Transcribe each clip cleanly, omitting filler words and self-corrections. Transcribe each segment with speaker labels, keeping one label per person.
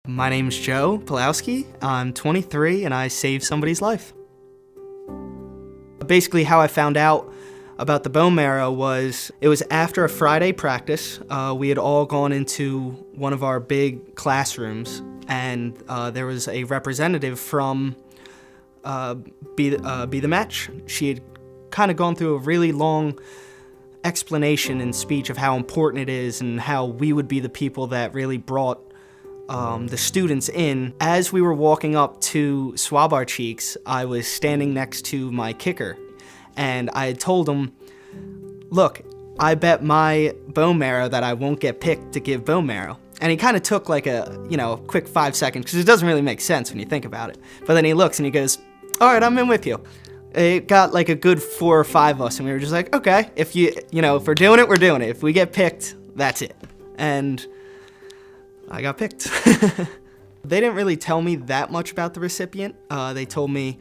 Speaker 1: My name's Joe Pulowski. I'm 23 and I saved somebody's life. Basically how I found out about the bone marrow was, it was after a Friday practice. We had all gone into one of our big classrooms, and there was a representative from Be the Match. She had kind of gone through a really long explanation and speech of how important it is and how we would be the people that really brought the students in. As we were walking up to swab our cheeks, I was standing next to my kicker, and I had told him, look, I bet my bone marrow that I won't get picked to give bone marrow. And he kind of took like a quick 5 seconds, because it doesn't really make sense when you think about it. But then he looks and he goes, all right, I'm in with you. It got like a good 4 or 5 of us, and we were just like, okay, if if we're doing it, we're doing it. If we get picked, that's it. And I got picked. They didn't really tell me that much about the recipient. They told me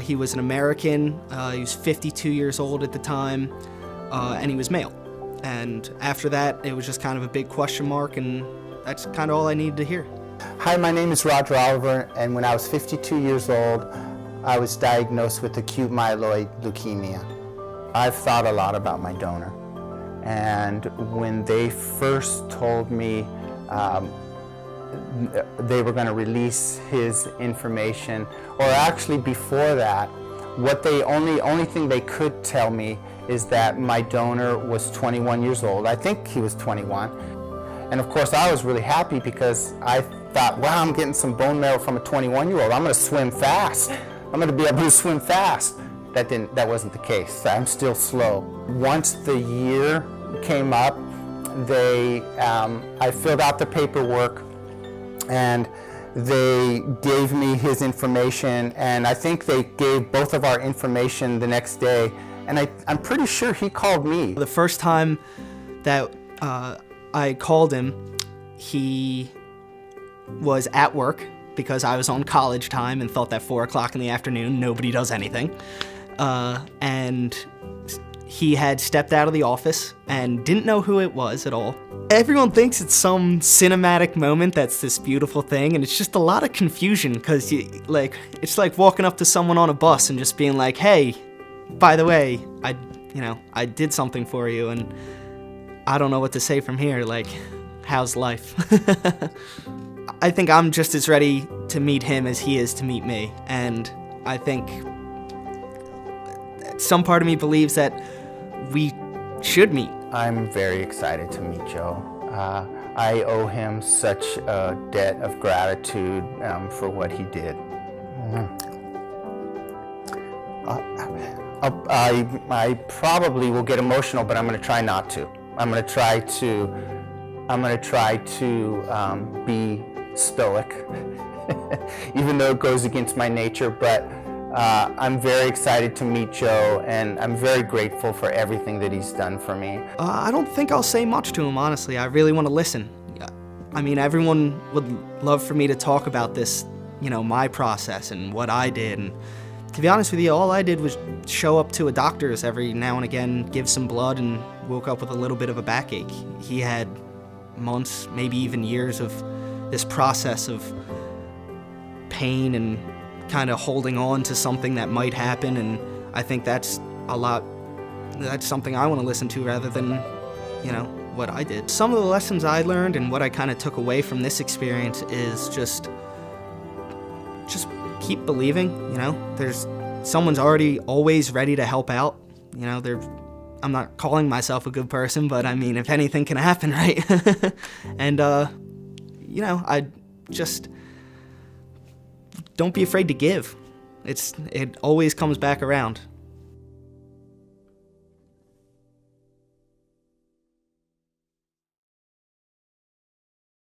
Speaker 1: he was an American, he was 52 years old at the time, and he was male. And after that, it was just kind of a big question mark, and that's kind of all I needed to hear.
Speaker 2: Hi, my name is Roger Oliver, and when I was 52 years old, I was diagnosed with acute myeloid leukemia. I've thought a lot about my donor, and when they first told me they were going to release his information, or actually before that, what they only thing they could tell me is that my donor was 21 years old. I think he was 21. And of course I was really happy because I thought, wow, I'm getting some bone marrow from a 21-year-old. I'm going to swim fast. I'm going to be able to swim fast. That wasn't the case. I'm still slow. Once the year came up, I filled out the paperwork, and they gave me his information, and I think they gave both of our information the next day, and I'm pretty sure he called me.
Speaker 1: The first time that I called him, he was at work because I was on college time and thought that 4 o'clock in the afternoon, nobody does anything. And he had stepped out of the office and didn't know who it was at all. Everyone thinks it's some cinematic moment that's this beautiful thing, and it's just a lot of confusion because it's like walking up to someone on a bus and just being like, hey, by the way, I did something for you, and I don't know what to say from here, like, how's life? I think I'm just as ready to meet him as he is to meet me, and I think some part of me believes that we should meet.
Speaker 2: I'm very excited to meet Joe. I owe him such a debt of gratitude for what he did. I probably will get emotional, but I'm going to try not to. I'm going to try to be stoic, even though it goes against my nature. But I'm very excited to meet Joe, and I'm very grateful for everything that he's done for me.
Speaker 1: I don't think I'll say much to him, honestly. I really want to listen. I mean, everyone would love for me to talk about this, my process and what I did. And to be honest with you, all I did was show up to a doctor's every now and again, give some blood, and woke up with a little bit of a backache. He had months, maybe even years of this process of pain and kind of holding on to something that might happen, and I think that's something I want to listen to rather than, what I did. Some of the lessons I learned and what I kind of took away from this experience is just keep believing, there's someone's already always ready to help out, I'm not calling myself a good person, but I mean, if anything can happen, right? And, I just don't be afraid to give. It always comes back around.